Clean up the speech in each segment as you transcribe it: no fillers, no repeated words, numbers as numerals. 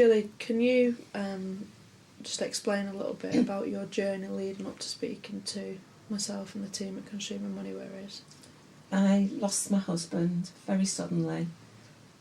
Julie, can you just explain a little bit about your journey leading up to speaking to myself and the team at Consumer Money Worries? I lost my husband very suddenly,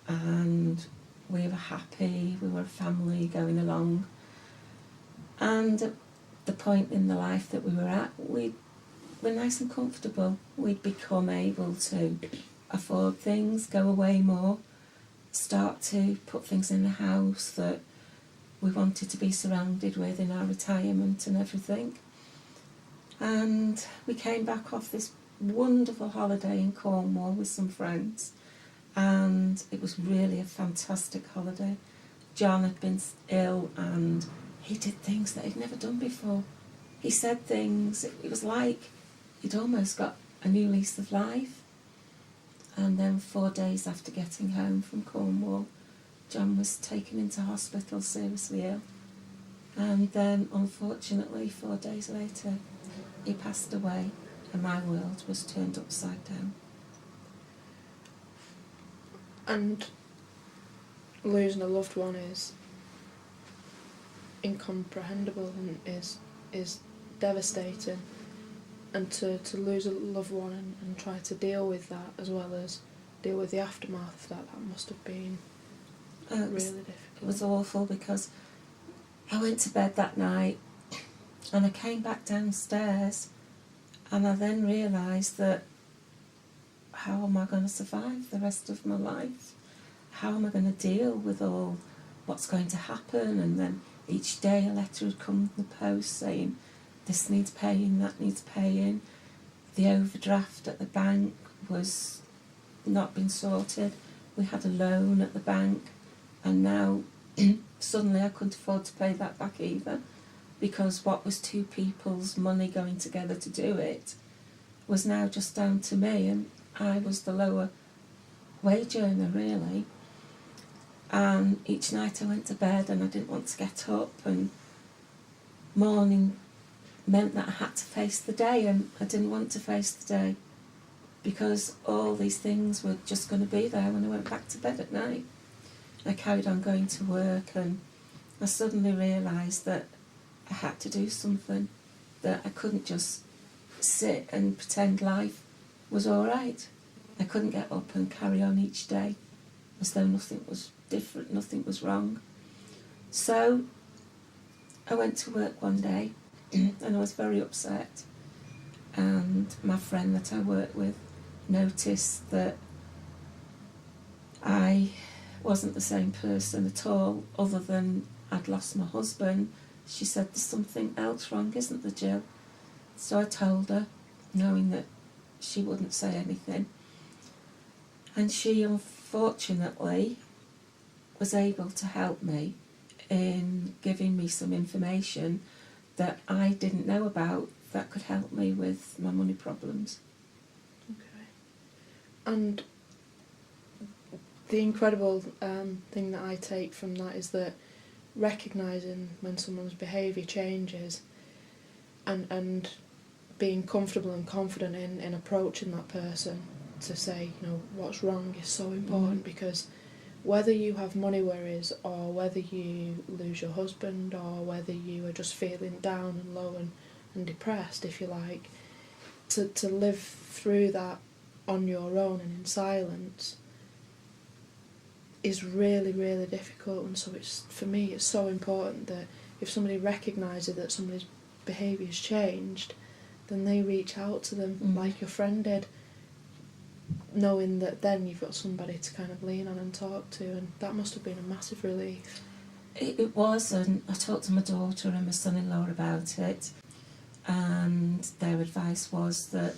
and we were happy, we were a family going along, and at the point in the life that we were at, we were nice and comfortable. We'd become able to afford things, go away more, start to put things in the house that we wanted to be surrounded with in our retirement and everything. And we came back off this wonderful holiday in Cornwall with some friends, and it was really a fantastic holiday. John had been ill and he did things that he'd never done before. He said things, it was like he'd almost got a new lease of life. And then 4 days after getting home from Cornwall, John was taken into hospital seriously ill. And then, unfortunately, 4 days later, he passed away, and my world was turned upside down. And losing a loved one is incomprehensible and is devastating. And to lose a loved one and try to deal with that, as well as deal with the aftermath of that must have been really difficult. It was awful, because I went to bed that night and I came back downstairs, and I then realised that how am I going to survive the rest of my life? How am I going to deal with all what's going to happen? And then each day a letter would come in the post saying this needs paying, that needs paying. The overdraft at the bank was not been sorted. We had a loan at the bank, and now suddenly I couldn't afford to pay that back either, because what was two people's money going together to do it was now just down to me, and I was the lower wage earner really. And each night I went to bed and I didn't want to get up, and morning meant that I had to face the day, and I didn't want to face the day because all these things were just going to be there when I went back to bed at night. I carried on going to work, and I suddenly realised that I had to do something, that I couldn't just sit and pretend life was all right. I couldn't get up and carry on each day as though nothing was different, nothing was wrong. So I went to work one day and I was very upset, and my friend that I work with noticed that I wasn't the same person at all, other than I'd lost my husband. She said, there's something else wrong, isn't there, Jill? So I told her, knowing that she wouldn't say anything. And she, unfortunately, was able to help me in giving me some information that I didn't know about that could help me with my money problems. Okay. And the incredible thing that I take from that is that recognising when someone's behaviour changes and being comfortable and confident in approaching that person to say, you know, what's wrong is so important, because whether you have money worries or whether you lose your husband or whether you are just feeling down and low and depressed, if you like, to live through that on your own and in silence is really, really difficult. And so it's, for me, it's so important that if somebody recognises that somebody's behaviour's changed, then they reach out to them like your friend did, knowing that then you've got somebody to kind of lean on and talk to, and that must have been a massive relief. It was, and I talked to my daughter and my son-in-law about it, and their advice was that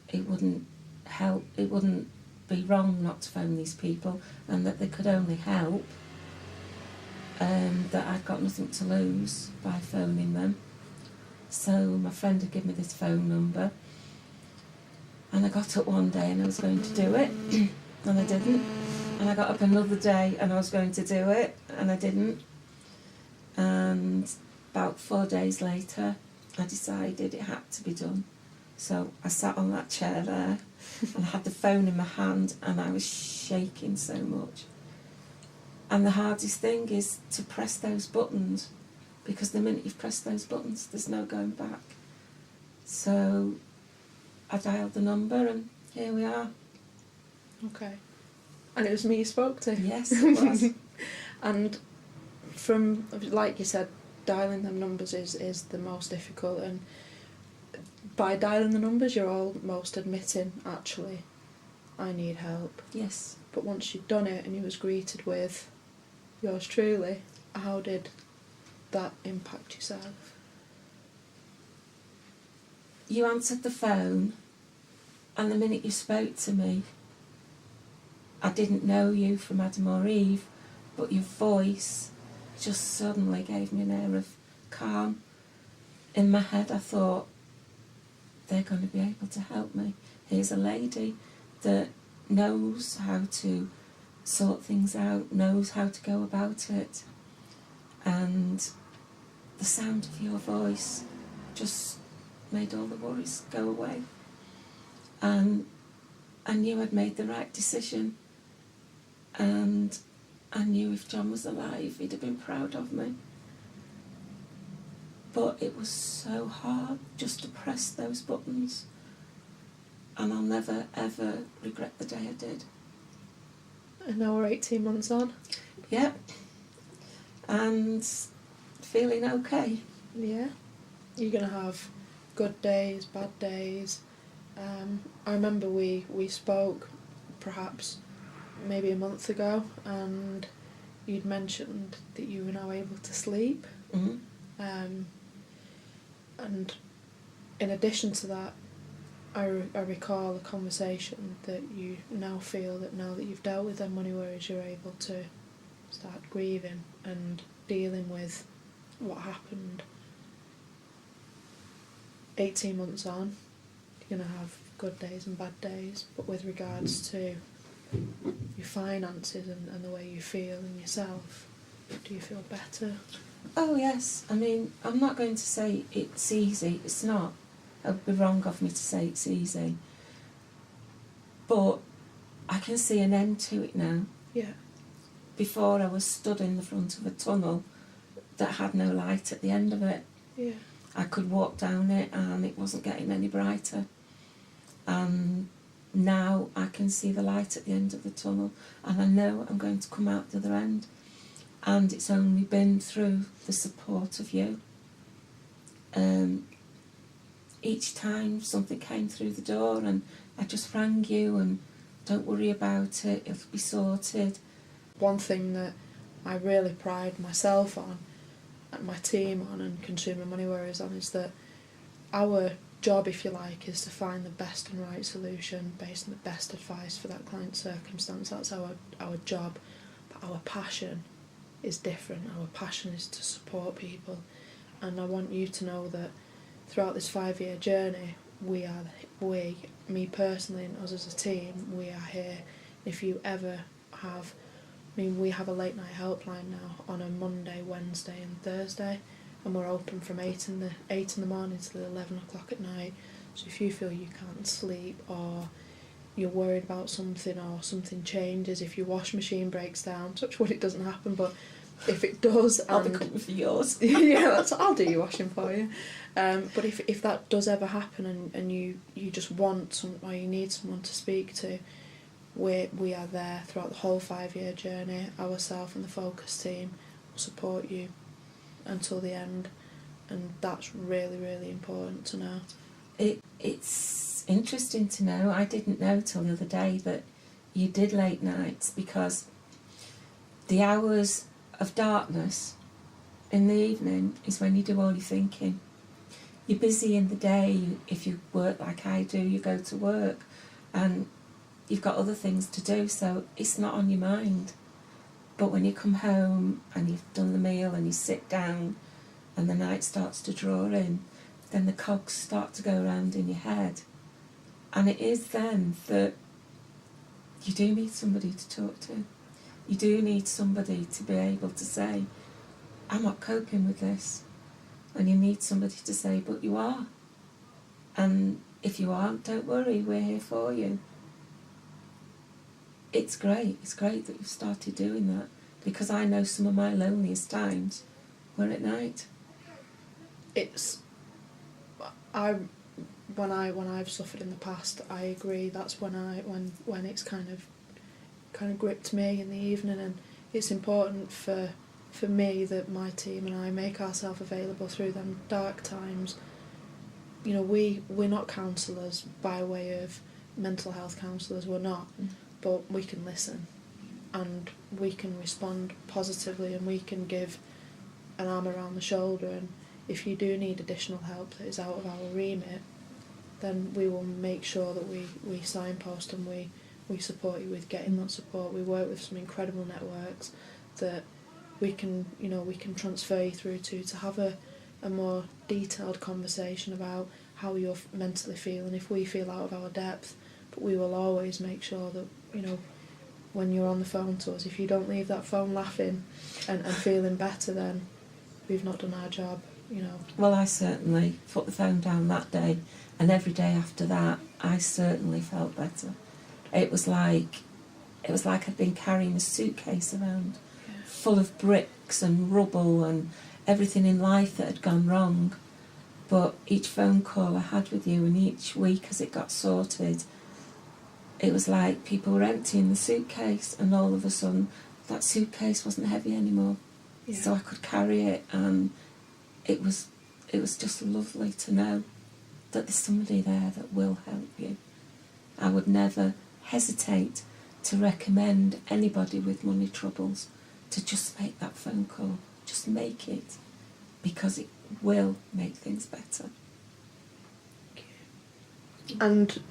it wouldn't help, it wouldn't be wrong not to phone these people, and that they could only help, that I'd got nothing to lose by phoning them. So my friend had given me this phone number, and I got up one day and I was going to do it, and I didn't. And I got up another day and I was going to do it, and I didn't. And about 4 days later, I decided it had to be done. So I sat on that chair there, and I had the phone in my hand, and I was shaking so much. And the hardest thing is to press those buttons, because the minute you've pressed those buttons, there's no going back. So I dialed the number and here we are. Okay. And it was me you spoke to? Yes, it was. And from, like you said, dialing them numbers is the most difficult, and by dialing the numbers you're almost admitting, actually, I need help. Yes. But once you'd done it and you was greeted with yours truly, how did that impact yourself? You answered the phone, and the minute you spoke to me, I didn't know you from Adam or Eve, but your voice just suddenly gave me an air of calm. In my head I thought, they're going to be able to help me. Here's a lady that knows how to sort things out, knows how to go about it. And the sound of your voice just made all the worries go away. And I knew I'd made the right decision. And I knew if John was alive, he'd have been proud of me. But it was so hard just to press those buttons. And I'll never, ever regret the day I did. And now we're 18 months on. Yep. And feeling okay. Yeah. You're going to have good days, bad days. I remember we spoke perhaps maybe a month ago, and you'd mentioned that you were now able to sleep. Mm-hmm. And in addition to that, I recall a conversation that you now feel that now that you've dealt with them money worries, you're able to start grieving and dealing with what happened. 18 months on, you're going to have good days and bad days, but with regards to your finances and the way you feel in yourself, do you feel better? Oh yes, I mean, I'm not going to say it's easy, it's not. It would be wrong of me to say it's easy. But I can see an end to it now. Yeah. Before I was stood in the front of a tunnel that had no light at the end of it. Yeah. I could walk down it and it wasn't getting any brighter. And now I can see the light at the end of the tunnel, and I know I'm going to come out the other end. And it's only been through the support of you. Each time something came through the door and I just rang you and don't worry about it, it'll be sorted. One thing that I really pride myself on, and my team on, and Consumer Money Worries on, is that our job, if you like, is to find the best and right solution based on the best advice for that client's circumstance. That's our job. But our passion is different. Our passion is to support people, and I want you to know that throughout this 5-year journey, me personally and us as a team, we are here. If you ever have, we have a late night helpline now on a Monday, Wednesday and Thursday, and we're open from 8 in the morning till 11 o'clock at night. So if you feel you can't sleep, or you're worried about something, or something changes, if your wash machine breaks down, touch wood it doesn't happen, but if it does, I'll be coming for yours. yeah, I'll do your washing for you. But if that does ever happen and you just want or you need someone to speak to, we are there throughout the whole 5-year journey. Ourselves and the Focus team will support you until the end, and that's really, really important to know. It's interesting to know. I didn't know till the other day that you did late nights, because the hours of darkness in the evening is when you do all your thinking. You're busy in the day. If you work like I do, you go to work and you've got other things to do, so it's not on your mind. But when you come home and you've done the meal and you sit down and the night starts to draw in, then the cogs start to go around in your head. And it is then that you do need somebody to talk to. You do need somebody to be able to say, I'm not coping with this. And you need somebody to say, but you are. And if you aren't, don't worry, we're here for you. It's great that you've started doing that, because I know some of my loneliest times were at night. It's when I've suffered in the past, I agree. That's when it's kind of gripped me in the evening, and it's important for me that my team and I make ourselves available through them dark times. You know, we're not counsellors by way of mental health counsellors, we're not, but we can listen and we can respond positively, and we can give an arm around the shoulder, and if you do need additional help that is out of our remit, then we will make sure that we signpost and we support you with getting that support. We work with some incredible networks that we can transfer you through to have a more detailed conversation about how you're mentally feeling if we feel out of our depth. But we will always make sure that, you know, when you're on the phone to us, if you don't leave that phone laughing and feeling better, then we've not done our job, you know. Well, I certainly put the phone down that day, and every day after that I certainly felt better. It was like I'd been carrying a suitcase around full of bricks and rubble and everything in life that had gone wrong. But each phone call I had with you, and each week as it got sorted, it was like people were emptying the suitcase, and all of a sudden that suitcase wasn't heavy anymore. Yeah. So I could carry it, and it was just lovely to know that there's somebody there that will help you. I would never hesitate to recommend anybody with money troubles to just make that phone call. Just make it, because it will make things better. And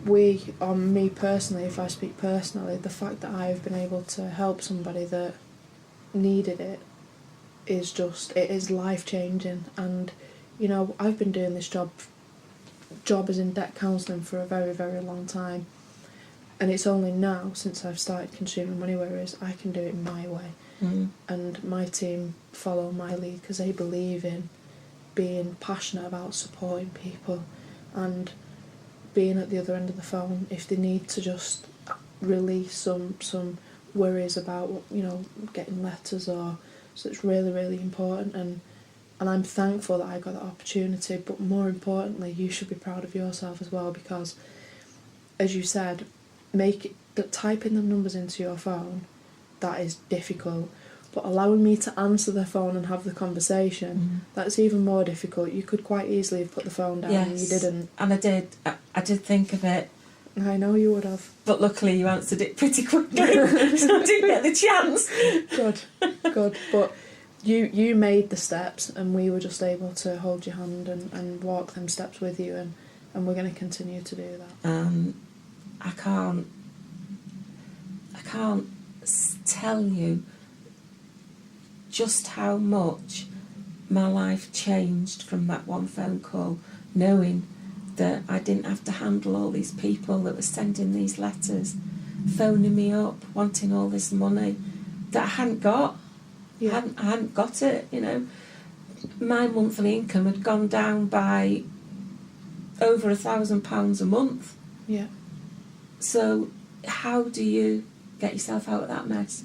me personally, if I speak personally, the fact that I've been able to help somebody that needed it is life-changing. And, you know, I've been doing this job as in debt counselling for a very, very long time. And it's only now, since I've started Consuming Money Worries, I can do it my way. And my team follow my lead because they believe in being passionate about supporting people and being at the other end of the phone if they need to just release some worries about, you know, getting letters or... So it's really, really important, and I'm thankful that I got that opportunity, but more importantly, you should be proud of yourself as well, because, as you said, typing them numbers into your phone, that is difficult. But allowing me to answer the phone and have the conversation, that's even more difficult. You could quite easily have put the phone down, and you didn't. And I did think of it. I know you would have. But luckily you answered it pretty quickly, so I didn't get the chance. Good. But you made the steps, and we were just able to hold your hand and walk them steps with you, and we're going to continue to do that. I can't tell you just how much my life changed from that one phone call, knowing that I didn't have to handle all these people that were sending these letters, phoning me up, wanting all this money that I hadn't got. Yeah. I hadn't got it, you know. My monthly income had gone down by over £1,000 a month. Yeah. So how do you get yourself out of that mess?